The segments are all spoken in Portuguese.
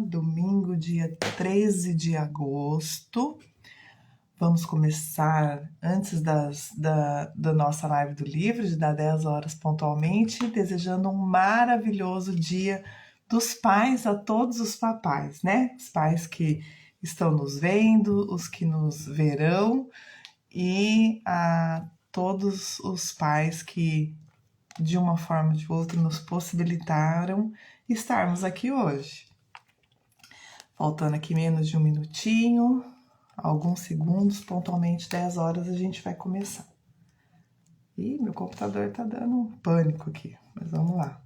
Domingo, dia 13 de agosto. Vamos começar antes da nossa live do livro, de dar 10 horas pontualmente, desejando um maravilhoso dia dos pais a todos os papais, né? Os pais que estão nos vendo, os que nos verão e a todos os pais que, de uma forma ou de outra, nos possibilitaram estarmos aqui hoje. Faltando aqui menos de um minutinho, alguns segundos, pontualmente 10 horas a gente vai começar. Ih, meu computador tá dando um pânico aqui, mas vamos lá.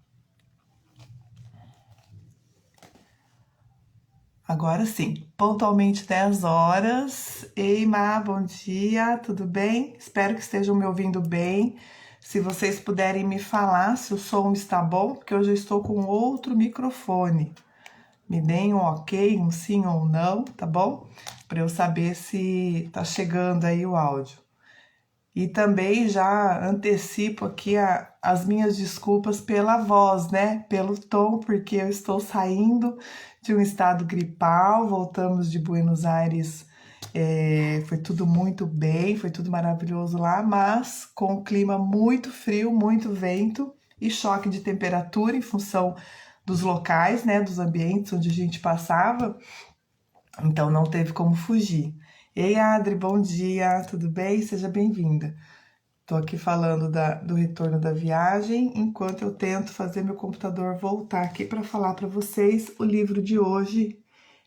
Agora sim, pontualmente 10 horas. Ei, Má, bom dia, tudo bem? Espero que estejam me ouvindo bem. Se vocês puderem me falar se o som está bom, porque hoje eu estou com outro microfone. Me deem um ok, um sim ou um não, tá bom? Para eu saber se tá chegando aí o áudio. E também já antecipo aqui as minhas desculpas pela voz, né? Pelo tom, porque eu estou saindo de um estado gripal, voltamos de Buenos Aires, foi tudo muito bem, foi tudo maravilhoso lá, mas com o clima muito frio, muito vento e choque de temperatura em função dos locais, né? Dos ambientes onde a gente passava, então não teve como fugir. Ei, Adri, bom dia, tudo bem? Seja bem-vinda. Tô aqui falando do retorno da viagem, enquanto eu tento fazer meu computador voltar aqui para falar para vocês. O livro de hoje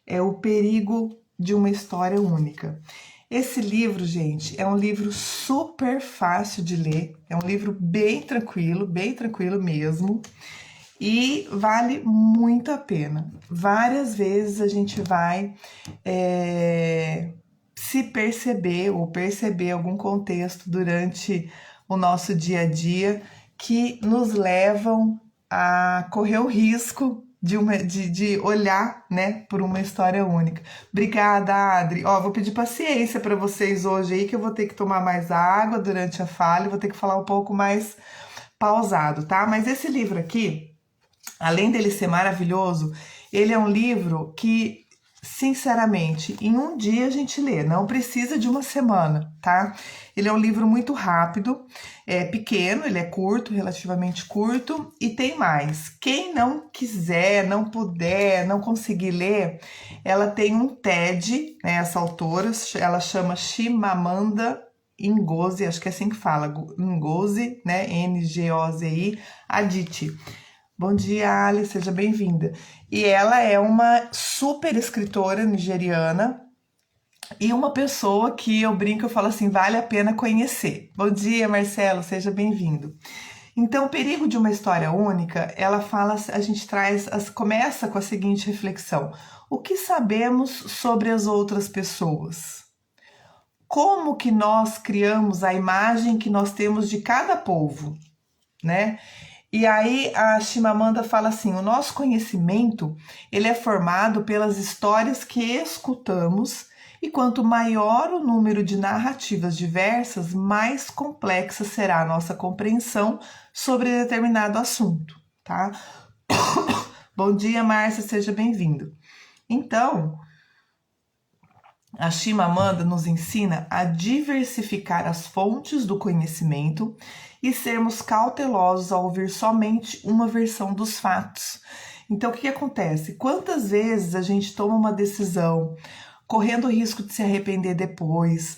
é O Perigo de uma História Única. Esse livro, gente, é um livro super fácil de ler, é um livro bem tranquilo mesmo, e vale muito a pena. Várias vezes a gente vai se perceber ou perceber algum contexto durante o nosso dia a dia que nos levam a correr o risco de olhar, né, por uma história única. Obrigada, Adri. Ó, vou pedir paciência para vocês hoje aí, que eu vou ter que tomar mais água durante a fala, vou ter que falar um pouco mais pausado, tá? Mas esse livro aqui, além dele ser maravilhoso, ele é um livro que, sinceramente, em um dia a gente lê, não precisa de uma semana, tá? Ele é um livro muito rápido, é pequeno, ele é curto, relativamente curto, e tem mais. Quem não quiser, não puder, não conseguir ler, ela tem um TED, né? Essa autora, ela chama Chimamanda Ngozi, acho que é assim que fala, Ngozi, né? Ngozi Adichie. Bom dia, Ali, seja bem-vinda. E ela é uma super escritora nigeriana e uma pessoa que eu brinco, eu falo assim, vale a pena conhecer. Bom dia, Marcelo, seja bem-vindo. Então, o perigo de uma história única, ela fala, a gente começa com a seguinte reflexão: o que sabemos sobre as outras pessoas? Como que nós criamos a imagem que nós temos de cada povo, né? E aí a Chimamanda fala assim: o nosso conhecimento ele é formado pelas histórias que escutamos, e quanto maior o número de narrativas diversas, mais complexa será a nossa compreensão sobre determinado assunto, tá? Bom dia, Márcia, seja bem-vindo. Então, a Chimamanda nos ensina a diversificar as fontes do conhecimento e sermos cautelosos ao ouvir somente uma versão dos fatos. Então, o que acontece? Quantas vezes a gente toma uma decisão correndo o risco de se arrepender depois?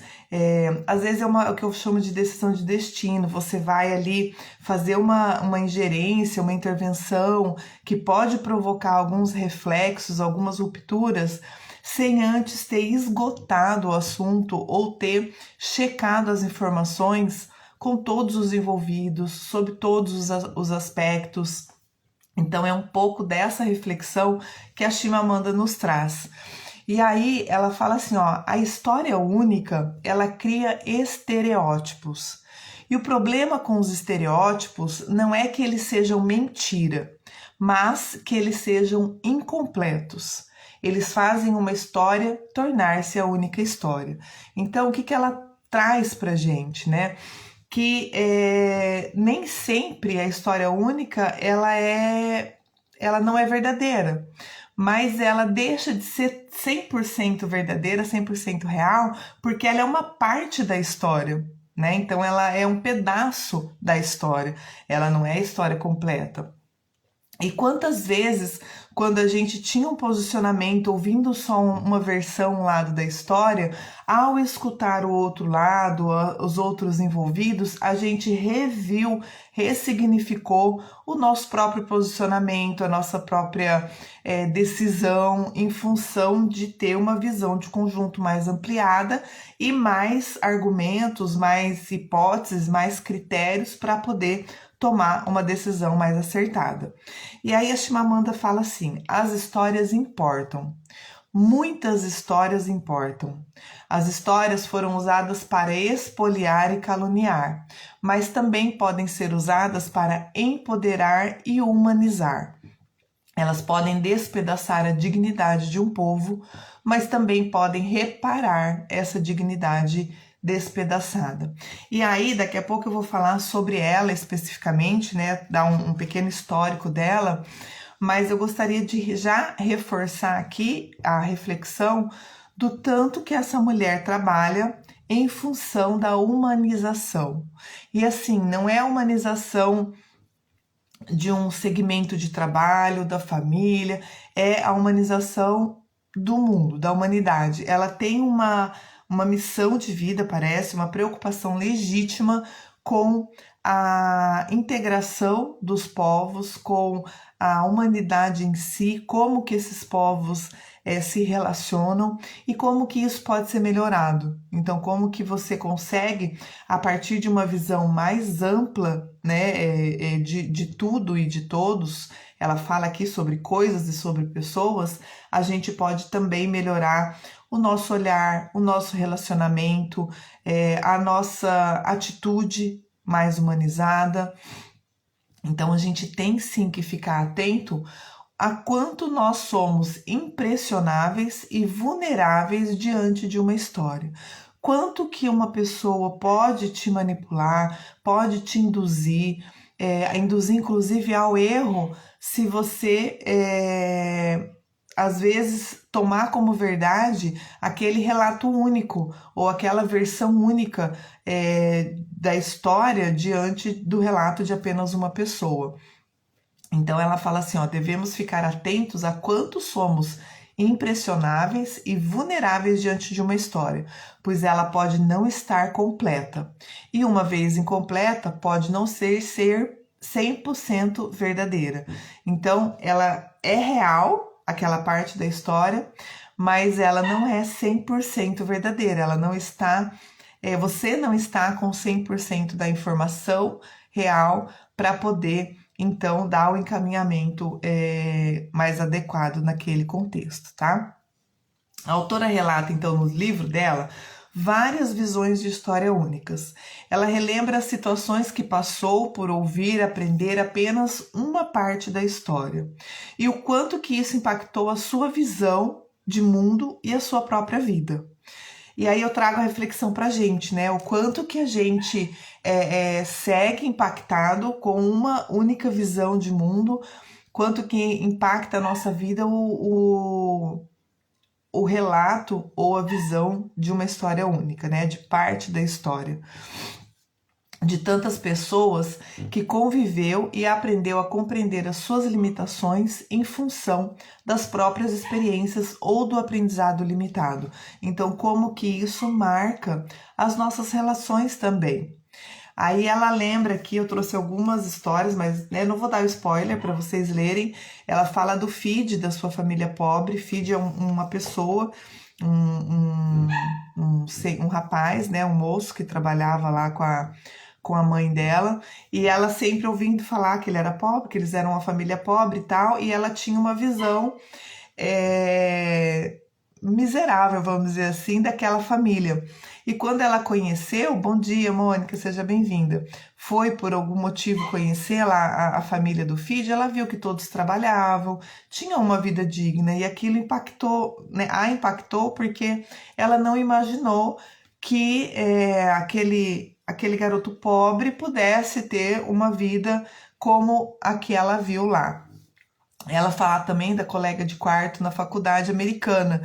Às vezes é o que eu chamo de decisão de destino. Você vai ali fazer uma ingerência, uma intervenção que pode provocar alguns reflexos, algumas rupturas, sem antes ter esgotado o assunto ou ter checado as informações com todos os envolvidos, sob todos os aspectos. Então é um pouco dessa reflexão que a Chimamanda nos traz. E aí ela fala assim, ó, a história única, ela cria estereótipos. E o problema com os estereótipos não é que eles sejam mentira, mas que eles sejam incompletos. Eles fazem uma história tornar-se a única história. Então, o que ela traz pra gente, né? Que nem sempre a história única ela não é verdadeira. mas ela deixa de ser 100% verdadeira, 100% real, porque ela é uma parte da história, né? Então ela é um pedaço da história, ela não é a história completa. E quantas vezes, quando a gente tinha um posicionamento ouvindo só uma versão, um lado da história, ao escutar o outro lado, os outros envolvidos, a gente reviu, ressignificou o nosso próprio posicionamento, a nossa própria decisão, em função de ter uma visão de conjunto mais ampliada e mais argumentos, mais hipóteses, mais critérios para poder tomar uma decisão mais acertada. E aí a Chimamanda fala assim: as histórias importam. Muitas histórias importam. As histórias foram usadas para espoliar e caluniar, mas também podem ser usadas para empoderar e humanizar. Elas podem despedaçar a dignidade de um povo, mas também podem reparar essa dignidade despedaçada. E aí, daqui a pouco eu vou falar sobre ela especificamente, né? Dar um pequeno histórico dela, mas eu gostaria de já reforçar aqui a reflexão do tanto que essa mulher trabalha em função da humanização. E assim, não é a humanização de um segmento de trabalho, da família, é a humanização do mundo, da humanidade. Ela tem uma missão de vida, parece, uma preocupação legítima com a integração dos povos, com a humanidade em si, como que esses povos se relacionam e como que isso pode ser melhorado. Então, como que você consegue, a partir de uma visão mais ampla, né, de tudo e de todos, ela fala aqui sobre coisas e sobre pessoas, a gente pode também melhorar o nosso olhar, o nosso relacionamento, a nossa atitude mais humanizada. Então a gente tem sim que ficar atento a quanto nós somos impressionáveis e vulneráveis diante de uma história. Quanto que uma pessoa pode te manipular, pode te induzir, induzir inclusive ao erro, se você às vezes tomar como verdade aquele relato único ou aquela versão única da história diante do relato de apenas uma pessoa. Então ela fala assim, ó, devemos ficar atentos a quanto somos impressionáveis e vulneráveis diante de uma história, pois ela pode não estar completa. E uma vez incompleta, pode não ser 100% verdadeira. Então ela é real, aquela parte da história, mas ela não é 100% verdadeira. Ela não está, você não está com 100% da informação real para poder então dar o encaminhamento mais adequado naquele contexto, tá? A autora relata então no livro dela várias visões de história únicas. Ela relembra as situações que passou por ouvir, aprender apenas uma parte da história e o quanto que isso impactou a sua visão de mundo e a sua própria vida. E aí eu trago a reflexão pra gente, né? O quanto que a gente segue impactado com uma única visão de mundo, quanto que impacta a nossa vida o relato ou a visão de uma história única, né? De parte da história. De tantas pessoas que conviveu e aprendeu a compreender as suas limitações em função das próprias experiências ou do aprendizado limitado. Então, como que isso marca as nossas relações também. Aí ela lembra que eu trouxe algumas histórias, mas não vou dar spoiler para vocês lerem. Ela fala do Fid, da sua família pobre. Fid é uma pessoa, um rapaz, né, um moço que trabalhava lá com a mãe dela, e ela sempre ouvindo falar que ele era pobre, que eles eram uma família pobre e tal, e ela tinha uma visão miserável, vamos dizer assim, daquela família. E quando ela conheceu, bom dia, Mônica, seja bem-vinda, foi por algum motivo conhecer lá a família do Fid, ela viu que todos trabalhavam, tinham uma vida digna, e aquilo impactou, né, a impactou porque ela não imaginou que aquele garoto pobre pudesse ter uma vida como a que ela viu lá. Ela fala também da colega de quarto na faculdade americana,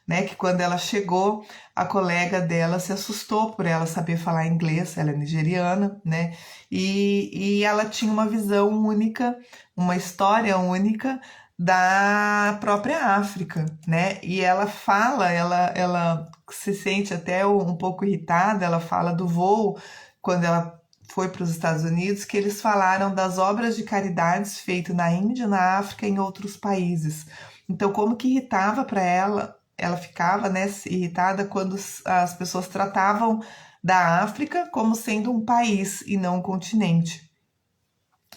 né? Que quando ela chegou, a colega dela se assustou por ela saber falar inglês, ela é nigeriana, né? E ela tinha uma visão única, uma história única da própria África, né? E ela fala, ela se sente até um pouco irritada, ela fala do voo, quando ela foi para os Estados Unidos, que eles falaram das obras de caridades feitas na Índia, na África e em outros países. Então, como que irritava para ela ficava, né, irritada quando as pessoas tratavam da África como sendo um país e não um continente.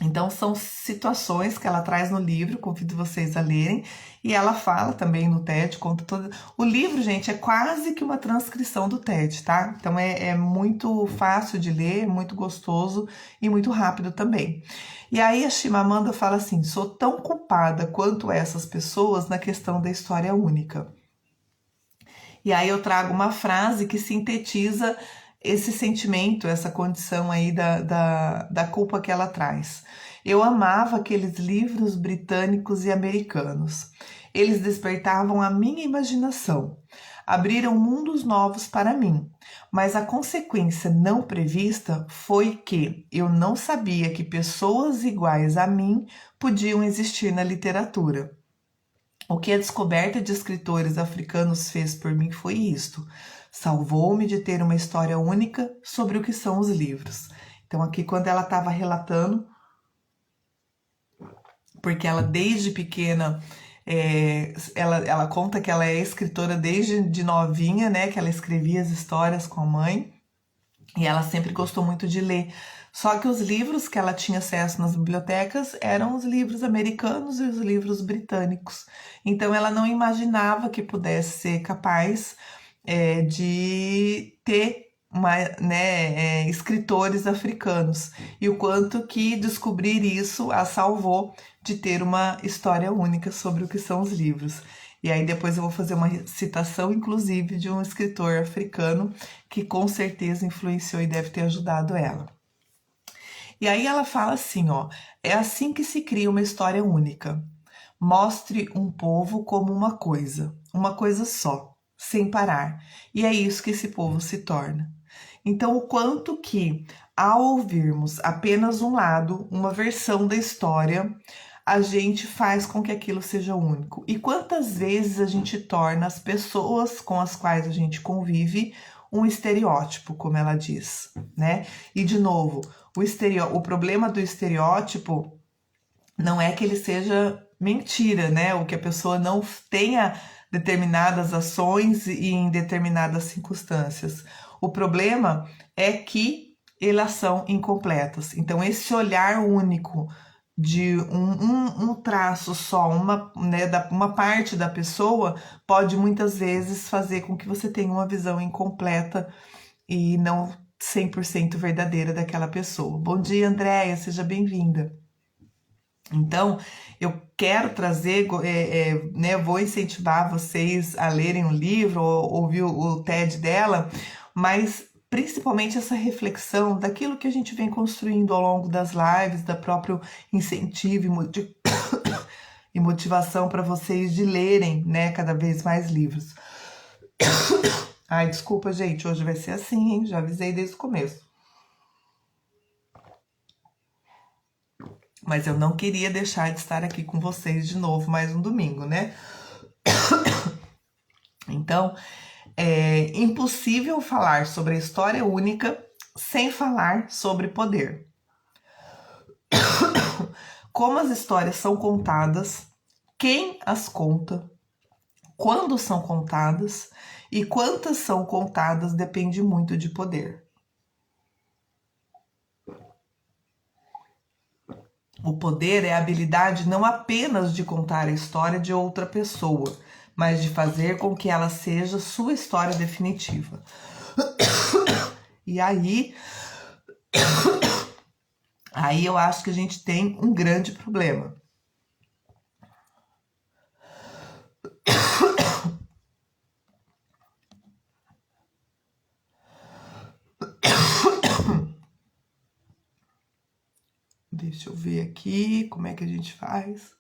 Então, são situações que ela traz no livro, convido vocês a lerem, e ela fala também no TED, conta todo. O livro, gente, é quase que uma transcrição do TED, tá? Então, é muito fácil de ler, muito gostoso e muito rápido também. E aí, a Chimamanda fala assim: sou tão culpada quanto essas pessoas na questão da história única. E aí, eu trago uma frase que sintetiza esse sentimento, essa condição aí da culpa que ela traz. Eu amava aqueles livros britânicos e americanos. Eles despertavam a minha imaginação, abriram mundos novos para mim, mas a consequência não prevista foi que eu não sabia que pessoas iguais a mim podiam existir na literatura. O que a descoberta de escritores africanos fez por mim foi isto: salvou-me de ter uma história única sobre o que são os livros. Então, aqui, quando ela estava relatando, porque ela desde pequena, ela conta que ela é escritora desde de novinha, né? Que ela escrevia as histórias com a mãe e ela sempre gostou muito de ler. Só que os livros que ela tinha acesso nas bibliotecas eram os livros americanos e os livros britânicos. Então ela não imaginava que pudesse ser capaz de ter escritores africanos. E o quanto que descobrir isso a salvou de ter uma história única sobre o que são os livros. E aí depois eu vou fazer uma citação, inclusive, de um escritor africano que com certeza influenciou e deve ter ajudado ela. E aí ela fala assim, ó: é assim que se cria uma história única. Mostre um povo como uma coisa só, sem parar. E é isso que esse povo se torna. Então, o quanto que, ao ouvirmos apenas um lado, uma versão da história, a gente faz com que aquilo seja único. E quantas vezes a gente torna as pessoas com as quais a gente convive um estereótipo, como ela diz, né? E de novo, o problema do estereótipo não é que ele seja mentira, né? Ou que a pessoa não tenha determinadas ações e em determinadas circunstâncias. O problema é que elas são incompletas. Então, esse olhar único de um traço só, uma parte da pessoa, pode muitas vezes fazer com que você tenha uma visão incompleta e não 100% verdadeira daquela pessoa. Bom dia, Andréia, seja bem-vinda. Então, eu quero trazer, né, vou incentivar vocês a lerem um livro ou ouvir o TED dela, mas principalmente essa reflexão daquilo que a gente vem construindo ao longo das lives, da próprio incentivo e motivação para vocês de lerem, né, cada vez mais livros. Ai, desculpa, gente, hoje vai ser assim, hein? Já avisei desde o começo. Mas eu não queria deixar de estar aqui com vocês de novo mais um domingo, né? Então, é impossível falar sobre a história única sem falar sobre poder. Como as histórias são contadas, quem as conta, quando são contadas e quantas são contadas depende muito de poder. O poder é a habilidade não apenas de contar a história de outra pessoa, mas de fazer com que ela seja sua história definitiva. E aí eu acho que a gente tem um grande problema. Deixa eu ver aqui como é que a gente faz.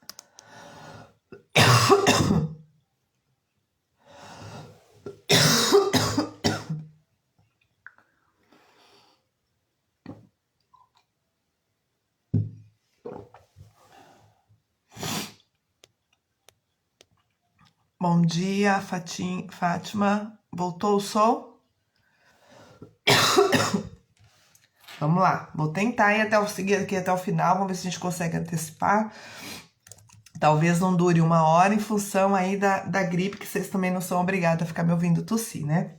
Bom dia, Fátima. Voltou o som? Vamos lá. Vou tentar seguir aqui até o final. Vamos ver se a gente consegue antecipar. Talvez não dure 1 hora em função aí da gripe, que vocês também não são obrigados a ficar me ouvindo tossir, né?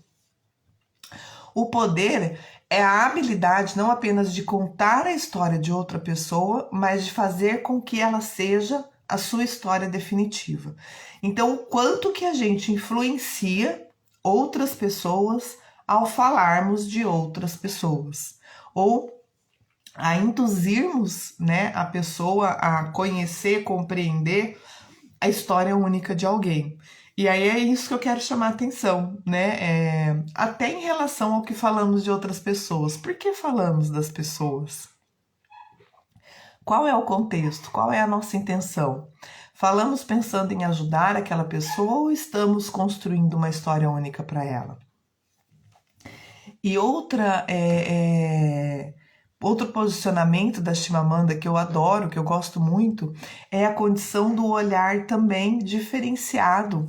O poder é a habilidade não apenas de contar a história de outra pessoa, mas de fazer com que ela seja a sua história definitiva. Então, o quanto que a gente influencia outras pessoas ao falarmos de outras pessoas, ou a induzirmos, né, a pessoa a conhecer, compreender a história única de alguém. E aí é isso que eu quero chamar a atenção, né? Até em relação ao que falamos de outras pessoas. Por que falamos das pessoas? Qual é o contexto? Qual é a nossa intenção? Falamos pensando em ajudar aquela pessoa ou estamos construindo uma história única para ela? E outro posicionamento da Chimamanda que eu adoro, que eu gosto muito, é a condição do olhar também diferenciado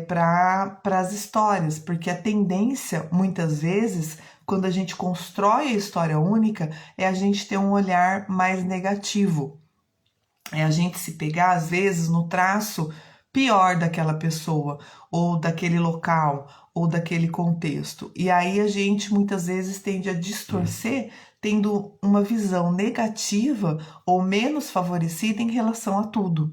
para as histórias, porque a tendência, muitas vezes, quando a gente constrói a história única, é a gente ter um olhar mais negativo. É a gente se pegar, às vezes, no traço pior daquela pessoa, ou daquele local, ou daquele contexto. E aí a gente, muitas vezes, tende a distorcer, tendo uma visão negativa ou menos favorecida em relação a tudo.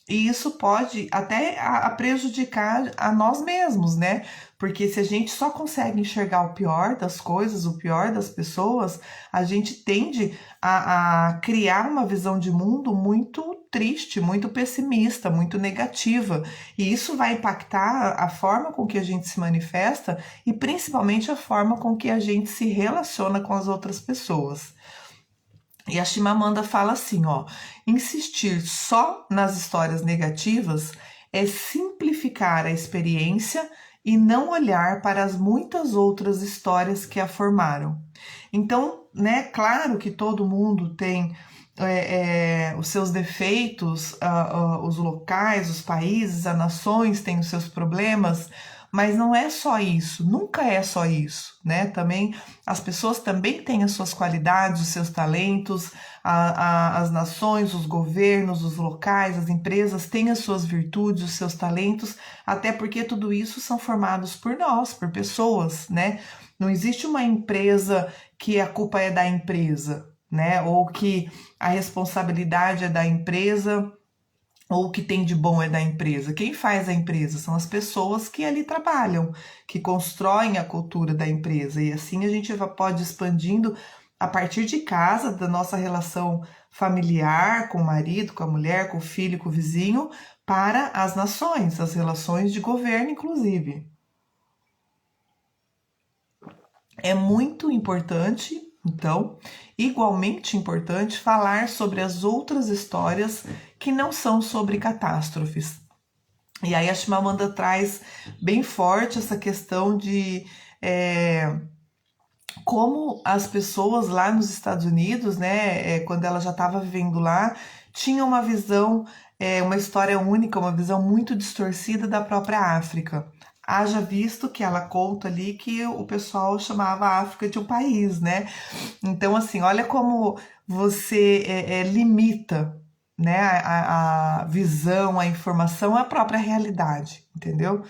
E isso pode até a prejudicar a nós mesmos, né? Porque se a gente só consegue enxergar o pior das coisas, o pior das pessoas, a gente tende a criar uma visão de mundo muito triste, muito pessimista, muito negativa. E isso vai impactar a forma com que a gente se manifesta e principalmente a forma com que a gente se relaciona com as outras pessoas. E a Chimamanda fala assim, ó, insistir só nas histórias negativas é simplificar a experiência e não olhar para as muitas outras histórias que a formaram. Então, né, claro que todo mundo tem os seus defeitos, os locais, os países, as nações têm os seus problemas, mas não é só isso, nunca é só isso, né? Também as pessoas também têm as suas qualidades, os seus talentos, as nações, os governos, os locais, as empresas têm as suas virtudes, os seus talentos, até porque tudo isso são formados por nós, por pessoas, né? Não existe uma empresa que a culpa é da empresa, né? Ou que a responsabilidade é da empresa, ou o que tem de bom é da empresa. Quem faz a empresa são as pessoas que ali trabalham, que constroem a cultura da empresa. E assim a gente pode expandindo a partir de casa, da nossa relação familiar, com o marido, com a mulher, com o filho, com o vizinho, para as nações, as relações de governo, inclusive. É muito importante, então, igualmente importante, falar sobre as outras histórias que não são sobre catástrofes. E aí a Chimamanda traz bem forte essa questão de como as pessoas lá nos Estados Unidos, né, quando ela já estava vivendo lá, tinham uma visão, uma história única, uma visão muito distorcida da própria África. Haja visto que ela conta ali que o pessoal chamava a África de um país, né? Então, assim, olha como você limita, né, a visão, a informação, a própria realidade, entendeu?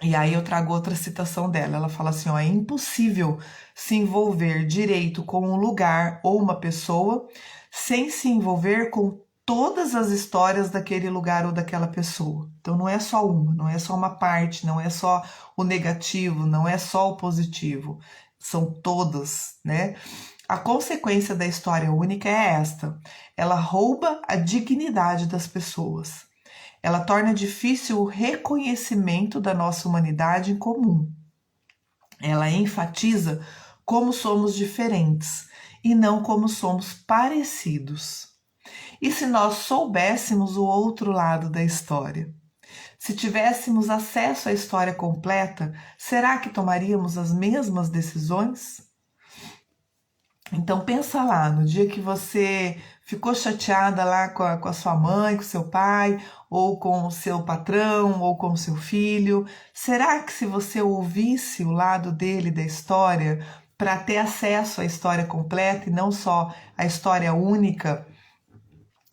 E aí eu trago outra citação dela, ela fala assim, ó, é impossível se envolver direito com um lugar ou uma pessoa sem se envolver com todas as histórias daquele lugar ou daquela pessoa. Então não é só uma, não é só uma parte, não é só o negativo, não é só o positivo, são todas, né? A consequência da história única é esta: ela rouba a dignidade das pessoas. Ela torna difícil o reconhecimento da nossa humanidade em comum. Ela enfatiza como somos diferentes e não como somos parecidos. E se nós soubéssemos o outro lado da história? Se tivéssemos acesso à história completa, será que tomaríamos as mesmas decisões? Então pensa lá, no dia que você Ficou chateada lá com a sua mãe, com seu pai, ou com o seu patrão, ou com o seu filho? Será que se você ouvisse o lado dele da história, para ter acesso à história completa e não só a história única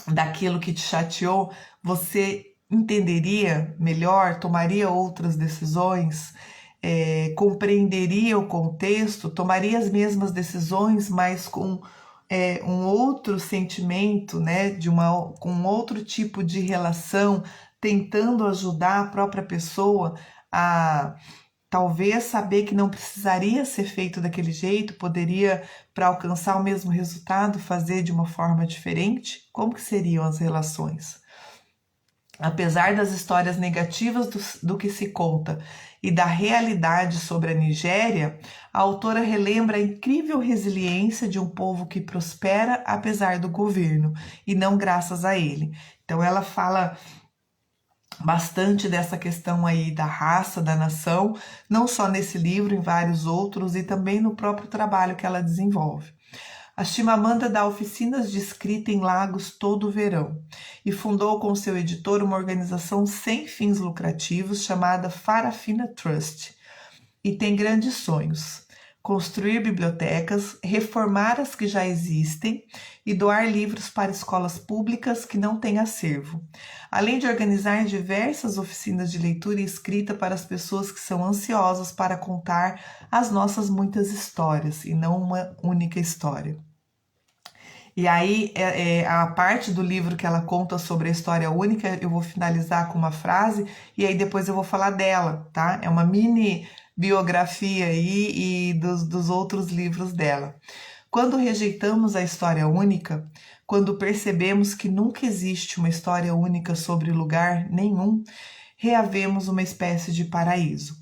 daquilo que te chateou, você entenderia melhor, tomaria outras decisões, compreenderia o contexto, tomaria as mesmas decisões, mas com um outro sentimento, né, com outro tipo de relação, tentando ajudar a própria pessoa a talvez saber que não precisaria ser feito daquele jeito, poderia, para alcançar o mesmo resultado, fazer de uma forma diferente? Como que seriam as relações? Apesar das histórias negativas do que se conta e da realidade sobre a Nigéria, a autora relembra a incrível resiliência de um povo que prospera apesar do governo e não graças a ele. Então ela fala bastante dessa questão aí da raça, da nação, não só nesse livro, em vários outros e também no próprio trabalho que ela desenvolve. A Chimamanda dá oficinas de escrita em Lagos todo o verão e fundou com seu editor uma organização sem fins lucrativos chamada Farafina Trust e tem grandes sonhos: construir bibliotecas, reformar as que já existem e doar livros para escolas públicas que não têm acervo, além de organizar diversas oficinas de leitura e escrita para as pessoas que são ansiosas para contar as nossas muitas histórias e não uma única história. E aí, a parte do livro que ela conta sobre a história única, eu vou finalizar com uma frase e aí depois eu vou falar dela, tá? É uma mini biografia aí e dos outros livros dela. Quando rejeitamos a história única, quando percebemos que nunca existe uma história única sobre lugar nenhum, reavemos uma espécie de paraíso.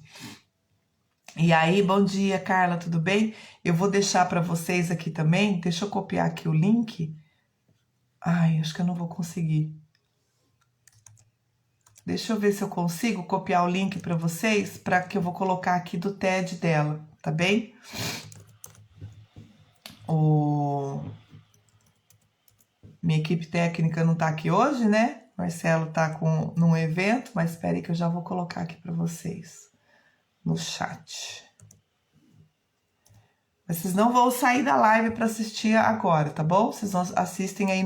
E aí, bom dia, Carla, tudo bem? Eu vou deixar para vocês aqui também, deixa eu copiar aqui o link. Ai, acho que eu não vou conseguir. Deixa eu ver se eu consigo copiar o link para vocês, para que eu vou colocar aqui do TED dela, tá bem? Minha equipe técnica não tá aqui hoje, né? Marcelo tá num evento, mas espere aí que eu já vou colocar aqui para vocês no chat. Vocês não vão sair da live para assistir agora, tá bom? Vocês assistem aí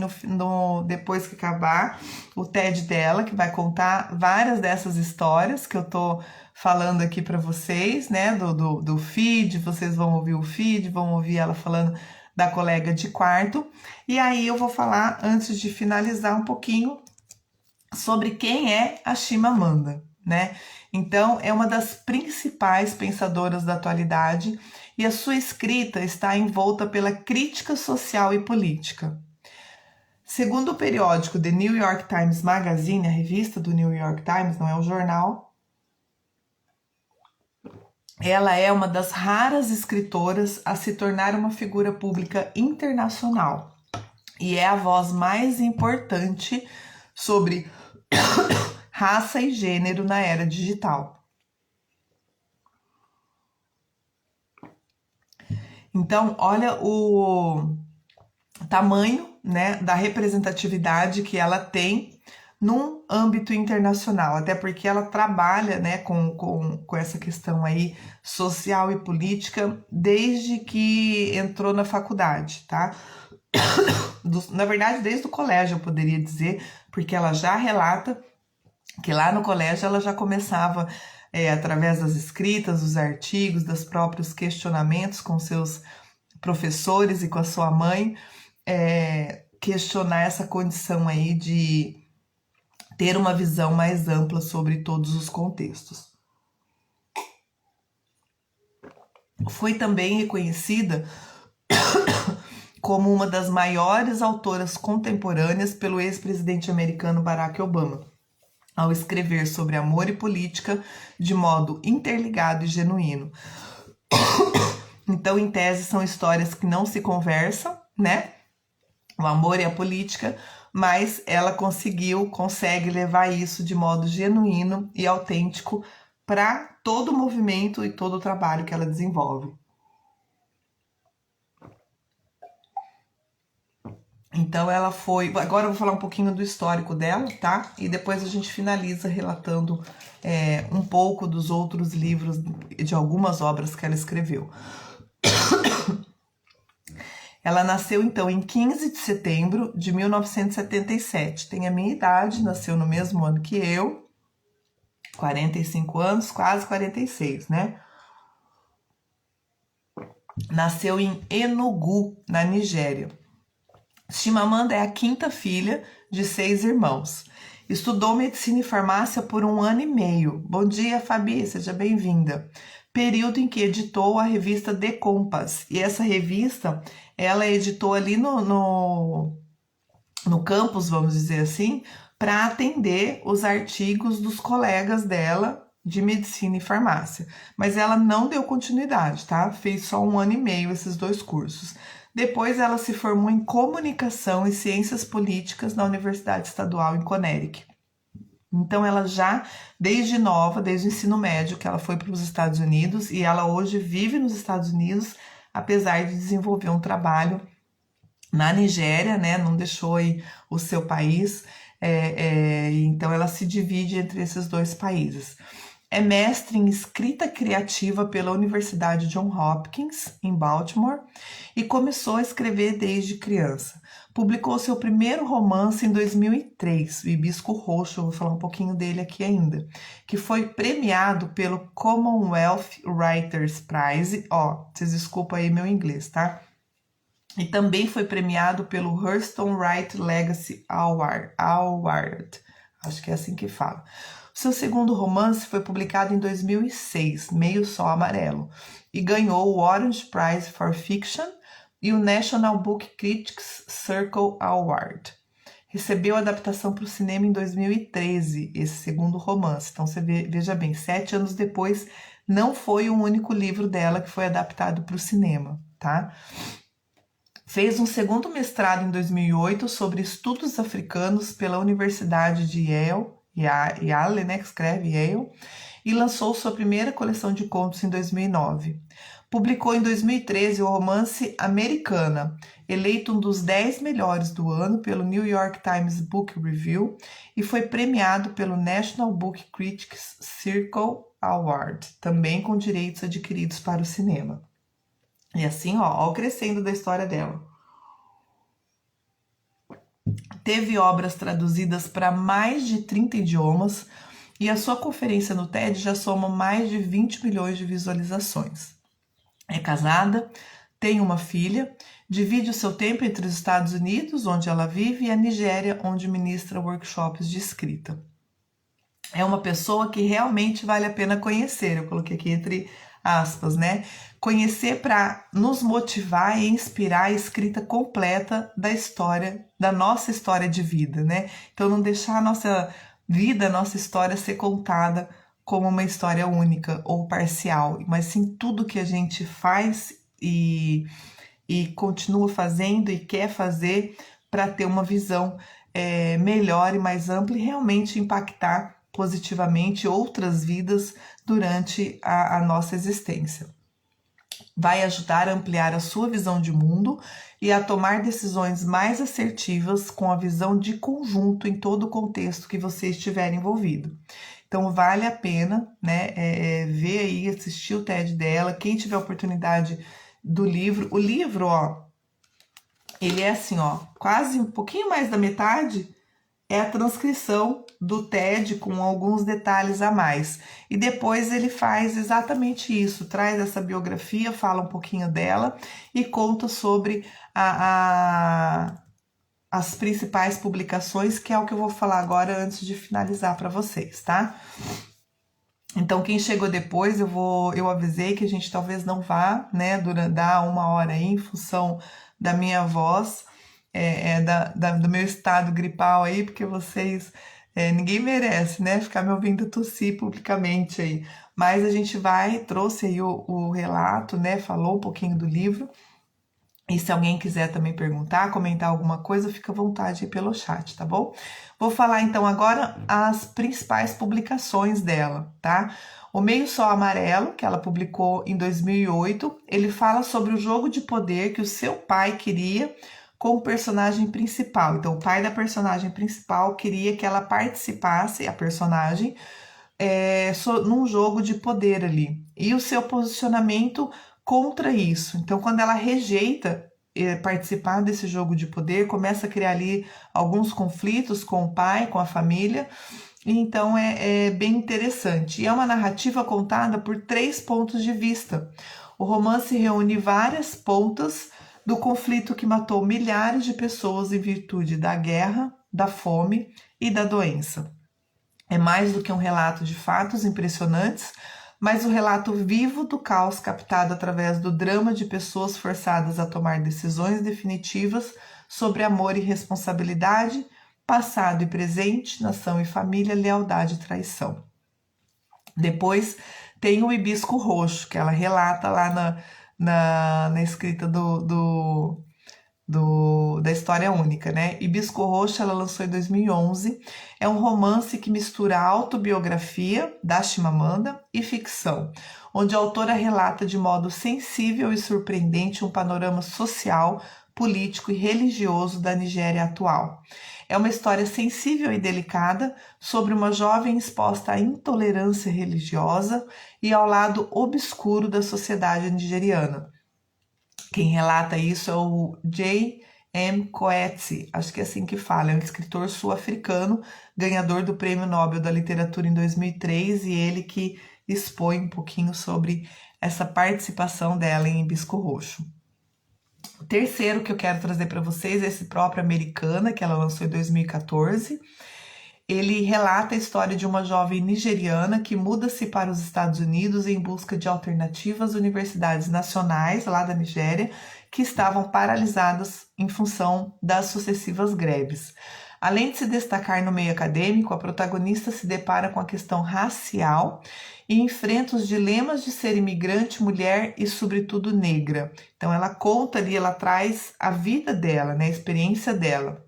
depois que acabar o TED dela, que vai contar várias dessas histórias que eu tô falando aqui para vocês, né? Do feed, vocês vão ouvir o feed, vão ouvir ela falando da colega de quarto. E aí eu vou falar, antes de finalizar, um pouquinho sobre quem é a Chimamanda, né? Então, é uma das principais pensadoras da atualidade e a sua escrita está envolta pela crítica social e política. Segundo o periódico The New York Times Magazine, a revista do New York Times, não é um jornal, ela é uma das raras escritoras a se tornar uma figura pública internacional e é a voz mais importante sobre raça e gênero na era digital. Então, olha o tamanho, né, da representatividade que ela tem num âmbito internacional, até porque ela trabalha, né, com essa questão aí social e política desde que entrou na faculdade, tá? Na verdade, desde o colégio, eu poderia dizer, porque ela já relata que lá no colégio ela já começava, através das escritas, dos artigos, dos próprios questionamentos com seus professores e com a sua mãe, questionar essa condição aí de ter uma visão mais ampla sobre todos os contextos. Foi também reconhecida como uma das maiores autoras contemporâneas pelo ex-presidente americano Barack Obama, ao escrever sobre amor e política de modo interligado e genuíno. Então, em tese, são histórias que não se conversam, né? O amor e a política, mas ela consegue levar isso de modo genuíno e autêntico para todo o movimento e todo o trabalho que ela desenvolve. Então ela foi. Agora eu vou falar um pouquinho do histórico dela, tá? E depois a gente finaliza relatando um pouco dos outros livros, de algumas obras que ela escreveu. Ela nasceu então em 15 de setembro de 1977. Tem a minha idade, nasceu no mesmo ano que eu, 45 anos, quase 46, né? Nasceu em Enugu, na Nigéria. Chimamanda é a quinta filha de 6 irmãos. Estudou medicina e farmácia por 1 ano e meio. Bom dia, Fabi, seja bem-vinda. Período em que editou a revista The Compass. E essa revista, ela editou ali no campus, vamos dizer assim, para atender os artigos dos colegas dela de medicina e farmácia. Mas ela não deu continuidade, tá? Fez só 1 ano e meio esses 2 cursos. Depois ela se formou em comunicação e ciências políticas na Universidade Estadual em Connecticut. Então ela já, desde nova, desde o ensino médio, que ela foi para os Estados Unidos e ela hoje vive nos Estados Unidos, apesar de desenvolver um trabalho na Nigéria, né? Não deixou aí o seu país, então ela se divide entre esses 2 países. É mestre em escrita criativa pela Universidade Johns Hopkins, em Baltimore, e começou a escrever desde criança. Publicou seu primeiro romance em 2003, O Hibisco Roxo, eu vou falar um pouquinho dele aqui ainda, que foi premiado pelo Commonwealth Writers Prize. Ó, vocês desculpam aí meu inglês, tá? E também foi premiado pelo Hurston Wright Legacy Award. Acho que é assim que fala. Seu segundo romance foi publicado em 2006, Meio Sol Amarelo, e ganhou o Orange Prize for Fiction e o National Book Critics Circle Award. Recebeu adaptação para o cinema em 2013, esse segundo romance. Então, você veja bem, 7 anos depois, não foi um único livro dela que foi adaptado para o cinema, tá? Fez um segundo mestrado em 2008 sobre estudos africanos pela Universidade de Yale, né, que escreve Yale, e lançou sua primeira coleção de contos em 2009. Publicou em 2013 o romance Americana, eleito um dos 10 melhores do ano pelo New York Times Book Review e foi premiado pelo National Book Critics Circle Award, também com direitos adquiridos para o cinema. E assim, ó o crescendo da história dela. Teve obras traduzidas para mais de 30 idiomas e a sua conferência no TED já soma mais de 20 milhões de visualizações. É casada, tem uma filha, divide o seu tempo entre os Estados Unidos, onde ela vive, e a Nigéria, onde ministra workshops de escrita. É uma pessoa que realmente vale a pena conhecer, eu coloquei aqui entre aspas, né? Conhecer para nos motivar e inspirar a escrita completa da história, da nossa história de vida, né? Então não deixar a nossa vida, a nossa história ser contada como uma história única ou parcial, mas sim tudo que a gente faz e continua fazendo e quer fazer para ter uma visão melhor e mais ampla e realmente impactar positivamente outras vidas durante a nossa existência. Vai ajudar a ampliar a sua visão de mundo e a tomar decisões mais assertivas com a visão de conjunto em todo o contexto que você estiver envolvido. Então vale a pena, né, ver aí, assistir o TED dela, quem tiver oportunidade do livro. O livro, ó, ele é assim, ó, quase um pouquinho mais da metade é a transcrição do TED com alguns detalhes a mais. E depois ele faz exatamente isso, traz essa biografia, fala um pouquinho dela e conta sobre as principais publicações, que é o que eu vou falar agora antes de finalizar para vocês, tá? Então, quem chegou depois, eu avisei que a gente talvez não vá, né, dar 1 hora aí, em função da minha voz, do meu estado gripal aí, porque vocês, ninguém merece, né, ficar me ouvindo tossir publicamente aí. Mas a gente trouxe aí o relato, né, falou um pouquinho do livro. E se alguém quiser também perguntar, comentar alguma coisa, fica à vontade aí pelo chat, tá bom? Vou falar então agora as principais publicações dela, tá? O Meio Sol Amarelo, que ela publicou em 2008, ele fala sobre o jogo de poder que o seu pai queria com o personagem principal. Então, o pai da personagem principal queria que ela participasse, a personagem, num jogo de poder ali. E o seu posicionamento contra isso. Então, quando ela rejeita participar desse jogo de poder, começa a criar ali alguns conflitos com o pai, com a família. Então é bem interessante. E é uma narrativa contada por 3 pontos de vista. O romance reúne várias pontas do conflito que matou milhares de pessoas em virtude da guerra, da fome e da doença. É mais do que um relato de fatos impressionantes, mas o relato vivo do caos captado através do drama de pessoas forçadas a tomar decisões definitivas sobre amor e responsabilidade, passado e presente, nação e família, lealdade e traição. Depois tem o Hibisco Roxo, que ela relata lá na escrita da História Única, né? Hibisco Roxo ela lançou em 2011. É um romance que mistura autobiografia da Chimamanda e ficção, onde a autora relata de modo sensível e surpreendente um panorama social, político e religioso da Nigéria atual. É uma história sensível e delicada sobre uma jovem exposta à intolerância religiosa e ao lado obscuro da sociedade nigeriana. Quem relata isso é o J.M. Coetzee, acho que é assim que fala, é um escritor sul-africano, ganhador do Prêmio Nobel da Literatura em 2003, e ele que expõe um pouquinho sobre essa participação dela em Hibisco Roxo. O terceiro que eu quero trazer para vocês é esse próprio Americana, que ela lançou em 2014. Ele relata a história de uma jovem nigeriana que muda-se para os Estados Unidos em busca de alternativas às universidades nacionais lá da Nigéria, que estavam paralisadas em função das sucessivas greves. Além de se destacar no meio acadêmico, a protagonista se depara com a questão racial e enfrenta os dilemas de ser imigrante, mulher e, sobretudo, negra. Então, ela conta ali, ela traz a vida dela, né, a experiência dela.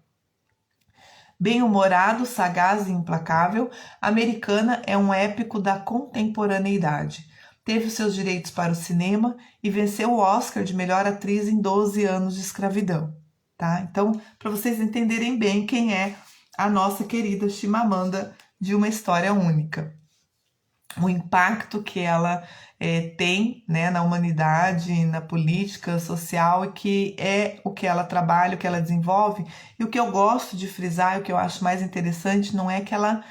Bem-humorado, sagaz e implacável, Americana é um épico da contemporaneidade. Teve seus direitos para o cinema e venceu o Oscar de melhor atriz em 12 anos de escravidão. Tá? Então, para vocês entenderem bem quem é a nossa querida Chimamanda de Uma História Única. O impacto que ela tem, né, na humanidade, na política social, e que é o que ela trabalha, o que ela desenvolve. E o que eu gosto de frisar, o que eu acho mais interessante, não é que ela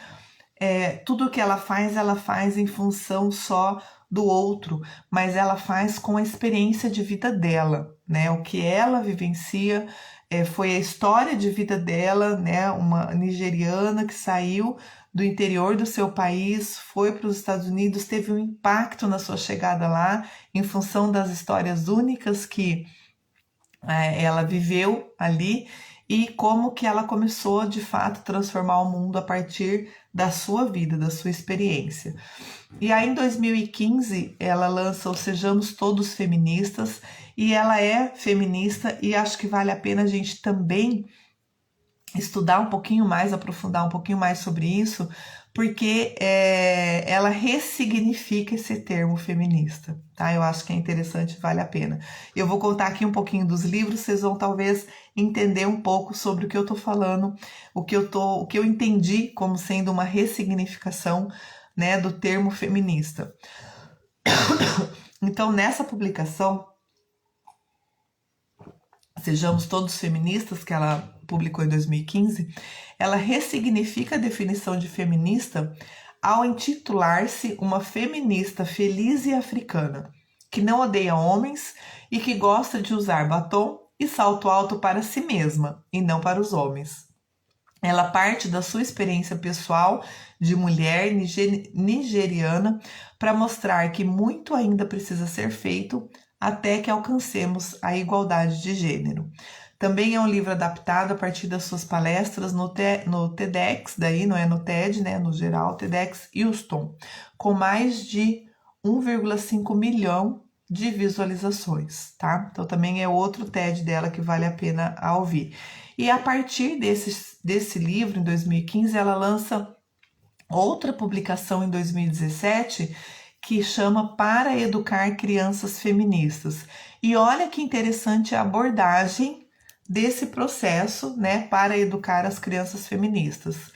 tudo o que ela faz em função só do outro, mas ela faz com a experiência de vida dela, né? O que ela vivencia foi a história de vida dela, né? Uma nigeriana que saiu do interior do seu país, foi para os Estados Unidos, teve um impacto na sua chegada lá, em função das histórias únicas que ela viveu ali, e como que ela começou de fato a transformar o mundo a partir da sua vida, da sua experiência. E aí em 2015 ela lança o Sejamos Todos Feministas, e ela é feminista, e acho que vale a pena a gente também estudar um pouquinho mais, aprofundar um pouquinho mais sobre isso, porque ela ressignifica esse termo feminista, tá? Eu acho que é interessante, vale a pena. Eu vou contar aqui um pouquinho dos livros, vocês vão talvez entender um pouco sobre o que eu tô falando, o que eu entendi como sendo uma ressignificação, né, do termo feminista. Então, nessa publicação, Sejamos Todos Feministas, que ela publicou em 2015, ela ressignifica a definição de feminista ao intitular-se uma feminista feliz e africana, que não odeia homens e que gosta de usar batom e salto alto para si mesma e não para os homens. Ela parte da sua experiência pessoal de mulher nigeriana para mostrar que muito ainda precisa ser feito até que alcancemos a igualdade de gênero. Também é um livro adaptado a partir das suas palestras no TEDx, daí não é no TED, né, no geral, TEDx Houston, com mais de 1,5 milhão de visualizações, tá? Então também é outro TED dela que vale a pena ouvir. E a partir desse livro, em 2015, ela lança outra publicação em 2017, que chama Para Educar Crianças Feministas. E olha que interessante a abordagem desse processo, né, para educar as crianças feministas.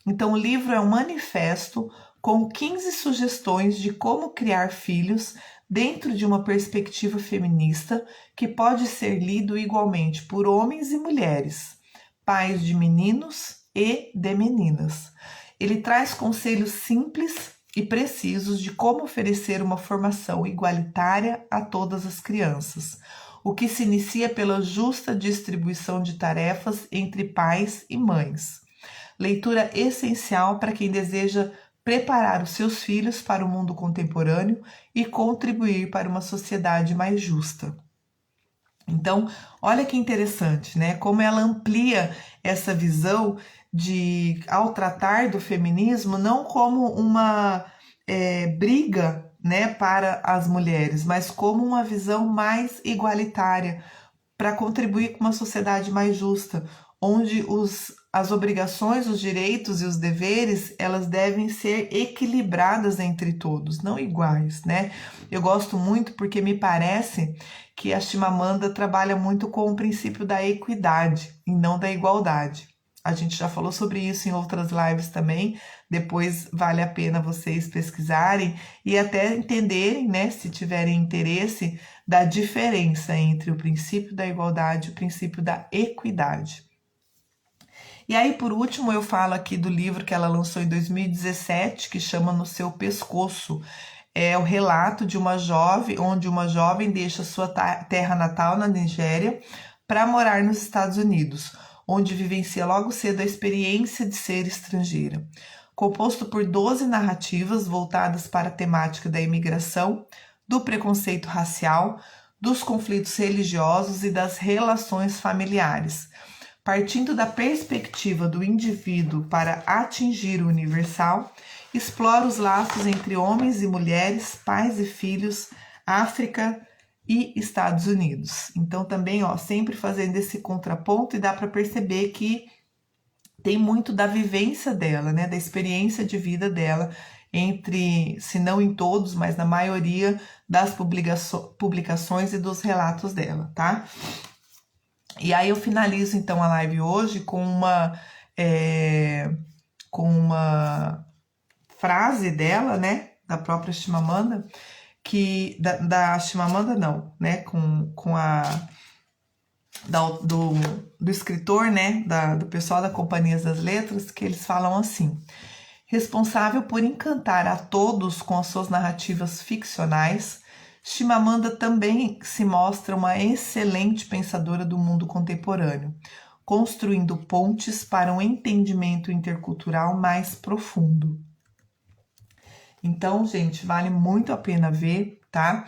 Então, o livro é um manifesto com 15 sugestões de como criar filhos dentro de uma perspectiva feminista que pode ser lido igualmente por homens e mulheres, pais de meninos e de meninas. Ele traz conselhos simples e precisos de como oferecer uma formação igualitária a todas as crianças, o que se inicia pela justa distribuição de tarefas entre pais e mães. Leitura essencial para quem deseja preparar os seus filhos para o mundo contemporâneo e contribuir para uma sociedade mais justa. Então, olha que interessante, né? Como ela amplia essa visão de, ao tratar do feminismo, não como uma briga, né, para as mulheres, mas como uma visão mais igualitária para contribuir com uma sociedade mais justa, onde as obrigações, os direitos e os deveres, elas devem ser equilibradas entre todos, não iguais, né? Eu gosto muito porque me parece que a Chimamanda trabalha muito com o princípio da equidade e não da igualdade. A gente já falou sobre isso em outras lives também, depois vale a pena vocês pesquisarem e até entenderem, né, se tiverem interesse, da diferença entre o princípio da igualdade e o princípio da equidade. E aí, por último, eu falo aqui do livro que ela lançou em 2017, que chama No Seu Pescoço. É o relato de uma jovem, onde uma jovem deixa sua terra natal na Nigéria para morar nos Estados Unidos, onde vivencia logo cedo a experiência de ser estrangeira. Composto por 12 narrativas voltadas para a temática da imigração, do preconceito racial, dos conflitos religiosos e das relações familiares. Partindo da perspectiva do indivíduo para atingir o universal, explora os laços entre homens e mulheres, pais e filhos, África e Estados Unidos. Então também, sempre fazendo esse contraponto, e dá para perceber que tem muito da vivência dela, né, da experiência de vida dela, entre, se não em todos, mas na maioria das publicações e dos relatos dela, tá? E aí eu finalizo então a live hoje com uma frase dela, né, da própria Chimamanda, que da Chimamanda não, né, do escritor, né, do pessoal da Companhia das Letras, que eles falam assim: responsável por encantar a todos com as suas narrativas ficcionais, Chimamanda também se mostra uma excelente pensadora do mundo contemporâneo, construindo pontes para um entendimento intercultural mais profundo. Então, gente, vale muito a pena ver, tá?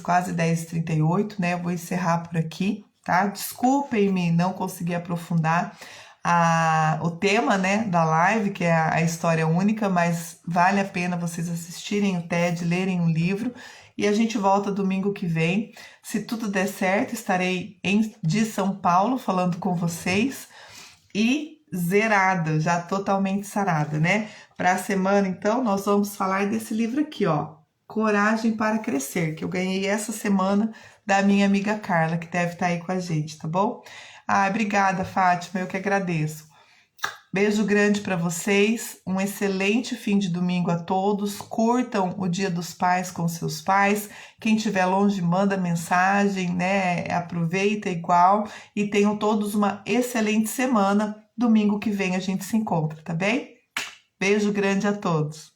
Quase 10h38, né? Eu vou encerrar por aqui, tá? Desculpem-me não conseguir aprofundar o tema, né, da live, que é a história única, mas vale a pena vocês assistirem o TED, lerem o livro, e a gente volta domingo que vem. Se tudo der certo, estarei de São Paulo falando com vocês, e zerada, já totalmente sarada, né? Para a semana, então, nós vamos falar desse livro aqui, ó, Coragem para Crescer, que eu ganhei essa semana da minha amiga Carla, que deve estar aí com a gente, tá bom? Obrigada, Fátima, eu que agradeço. Beijo grande para vocês, um excelente fim de domingo a todos, curtam o Dia dos Pais com seus pais, quem estiver longe manda mensagem, né, aproveita igual, e tenham todos uma excelente semana. Domingo que vem a gente se encontra, tá bem? Beijo grande a todos.